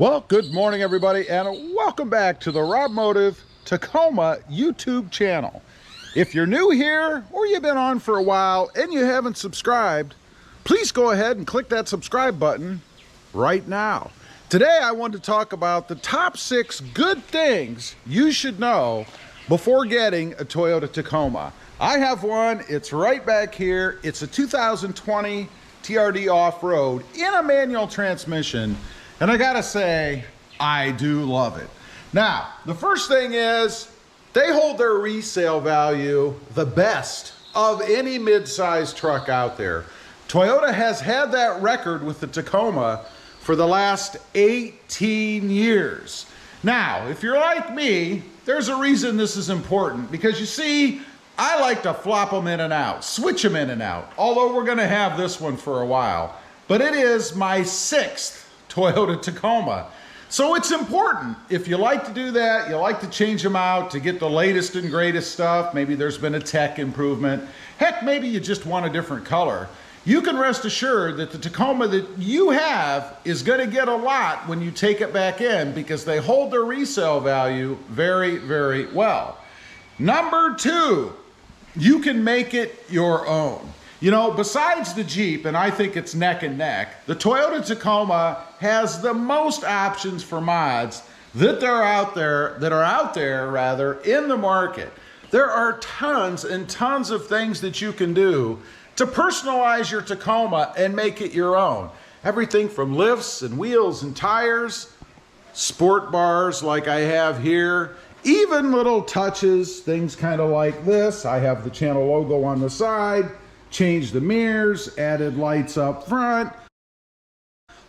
Well, good morning everybody, and welcome back to the RobMotive Tacoma YouTube channel. If you're new here or you've been on for a while and you haven't subscribed, please go ahead and click that subscribe button right now. Today I want to talk about the top 6 good things you should know before getting a Toyota Tacoma. I have one, it's right back here. It's a 2020 TRD off-road in a manual transmission. And I gotta say, I do love it. Now, the first thing is, they hold their resale value the best of any mid-size truck out there. Toyota has had that record with the Tacoma for the last 18 years. Now, if you're like me, there's a reason this is important, because you see, I like to flop them in and out, switch them in and out, although we're gonna have this one for a while. But it is my 6th Toyota Tacoma. So it's important. If you like to do that, you like to change them out to get the latest and greatest stuff, maybe there's been a tech improvement, heck, maybe you just want a different color, you can rest assured that the Tacoma that you have is going to get a lot when you take it back in, because they hold their resale value very, very well. Number 2, you can make it your own. You know, besides the Jeep, and I think it's neck and neck, the Toyota Tacoma has the most options for mods that are out there in the market. There are tons and tons of things that you can do to personalize your Tacoma and make it your own. Everything from lifts and wheels and tires, sport bars like I have here, even little touches, things kind of like this. I have the channel logo on the side. Changed the mirrors, added lights up front,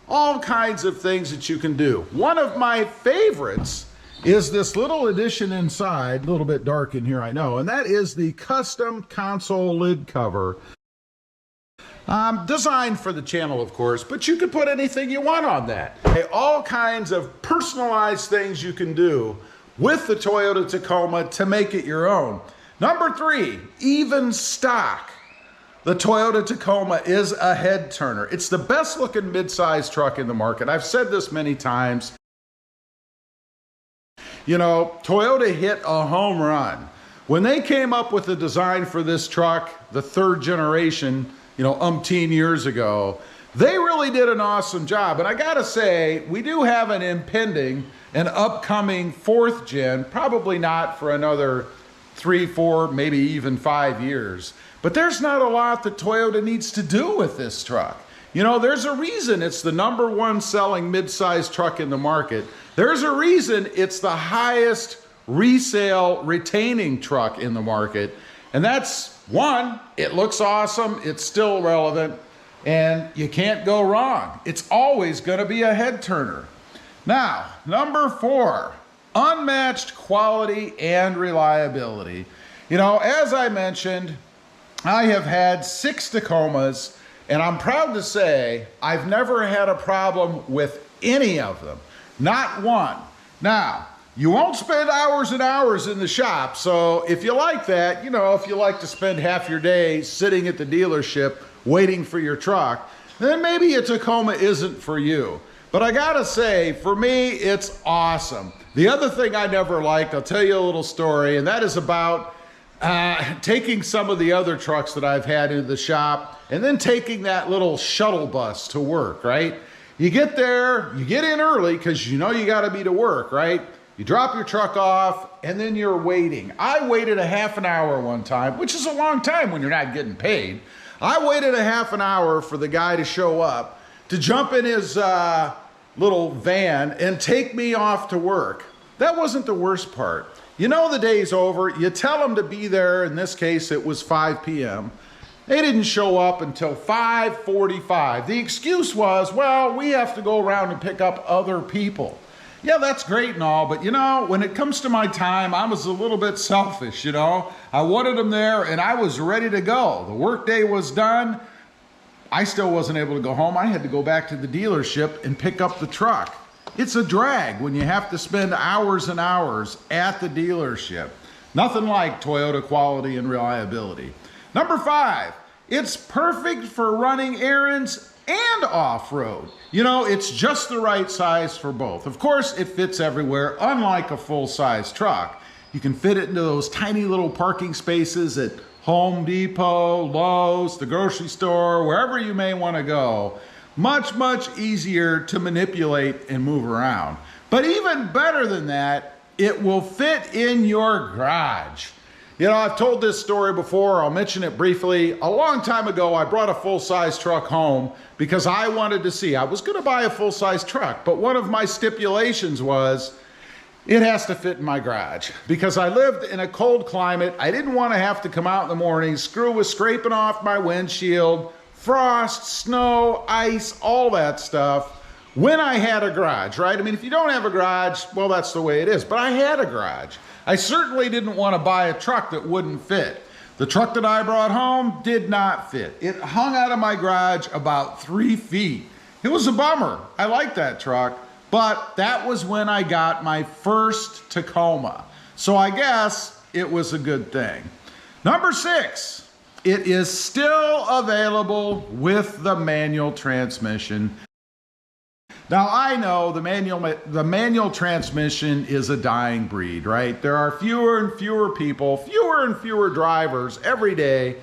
all kinds of things that you can do. One of my favorites is this little addition inside, a little bit dark in here, I know, and that is the custom console lid cover. Designed for the channel, of course, but you can put anything you want on that. All kinds of personalized things you can do with the Toyota Tacoma to make it your own. Number 3, even stock. The Toyota Tacoma is a head turner. It's the best looking mid-size truck in the market. I've said this many times. You know, Toyota hit a home run. When they came up with the design for this truck, the 3rd generation, you know, umpteen years ago, they really did an awesome job. And I gotta say, we do have an impending and upcoming 4th gen, probably not for another 3, 4, maybe even 5 years. But there's not a lot that Toyota needs to do with this truck. You know, there's a reason it's the #1 selling mid-size truck in the market. There's a reason it's the highest resale retaining truck in the market. And that's, 1, it looks awesome, it's still relevant, and you can't go wrong. It's always gonna be a head turner. Now, number 4, unmatched quality and reliability. You know, as I mentioned, I have had 6 Tacomas, and I'm proud to say I've never had a problem with any of them. Not one. Now, you won't spend hours and hours in the shop, so if you like that, you know, if you like to spend half your day sitting at the dealership waiting for your truck, then maybe a Tacoma isn't for you. But I gotta say, for me, it's awesome. The other thing I never liked, I'll tell you a little story, and that is about taking some of the other trucks that I've had into the shop and then taking that little shuttle bus to work, right? You get there, you get in early because you know you got to be to work, right? You drop your truck off and then you're waiting. I waited a half an hour one time, which is a long time when you're not getting paid. I waited a half an hour for the guy to show up, to jump in his little van and take me off to work. That wasn't the worst part. You know the day's over, you tell them to be there, in this case it was 5 p.m. They didn't show up until 5:45. The excuse was, well, we have to go around and pick up other people. Yeah, that's great and all, but you know, when it comes to my time, I was a little bit selfish, you know. I wanted them there and I was ready to go. The workday was done. I still wasn't able to go home. I had to go back to the dealership and pick up the truck. It's a drag when you have to spend hours and hours at the dealership. Nothing like Toyota quality and reliability. Number 5, it's perfect for running errands and off-road. You know, it's just the right size for both. Of course, it fits everywhere, unlike a full-size truck. You can fit it into those tiny little parking spaces at Home Depot, Lowe's, the grocery store, wherever you may want to go. Much, much easier to manipulate and move around. But even better than that, it will fit in your garage. You know, I've told this story before, I'll mention it briefly. A long time ago, I brought a full-size truck home because I wanted to see. I was going to buy a full-size truck, but one of my stipulations was it has to fit in my garage because I lived in a cold climate. I didn't want to have to come out in the morning, screw was scraping off my windshield, frost, snow, ice, all that stuff. When I had a garage, right? I mean, if you don't have a garage, well, that's the way it is. But I had a garage. I certainly didn't want to buy a truck that wouldn't fit. The truck that I brought home did not fit. It hung out of my garage about 3 feet. It was a bummer. I liked that truck, but that was when I got my first Tacoma. So I guess it was a good thing. Number 6, it is still available with the manual transmission. Now I know the manual transmission is a dying breed, right? There are fewer and fewer people, fewer and fewer drivers every day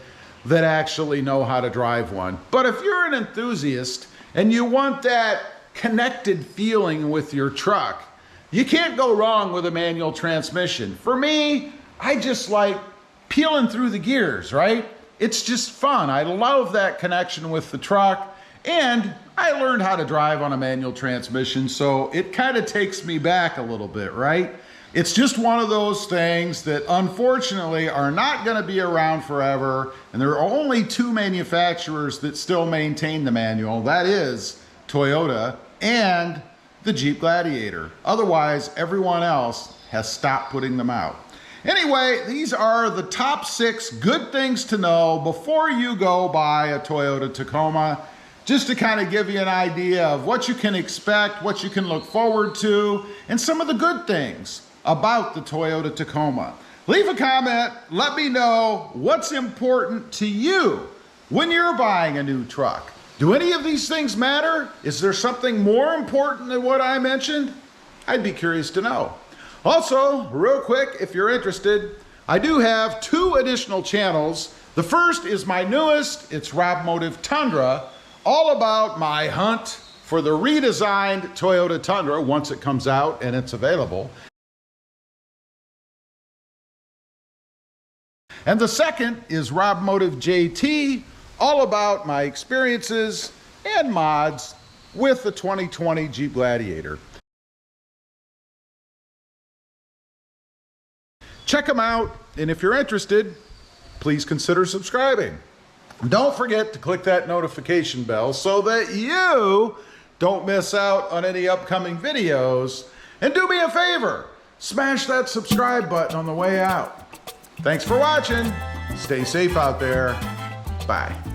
that actually know how to drive one. But if you're an enthusiast and you want that connected feeling with your truck, you can't go wrong with a manual transmission. For me, I just like peeling through the gears, right? It's just fun. I love that connection with the truck. And I learned how to drive on a manual transmission, so it kind of takes me back a little bit, right? It's just one of those things that unfortunately are not going to be around forever, and there are only 2 manufacturers that still maintain the manual. That is Toyota and the Jeep Gladiator. Otherwise, everyone else has stopped putting them out. Anyway, these are the top 6 good things to know before you go buy a Toyota Tacoma. Just to kind of give you an idea of what you can expect, what you can look forward to, and some of the good things about the Toyota Tacoma. Leave a comment, let me know what's important to you when you're buying a new truck. Do any of these things matter? Is there something more important than what I mentioned? I'd be curious to know. Also, real quick, if you're interested, I do have 2 additional channels. The first is my newest, it's RobMotive Tundra, all about my hunt for the redesigned Toyota Tundra once it comes out and it's available. And the second is RobMotive JT, all about my experiences and mods with the 2020 Jeep Gladiator. Check them out, and if you're interested, please consider subscribing. Don't forget to click that notification bell so that you don't miss out on any upcoming videos. And do me a favor, smash that subscribe button on the way out. Thanks for watching. Stay safe out there. Bye.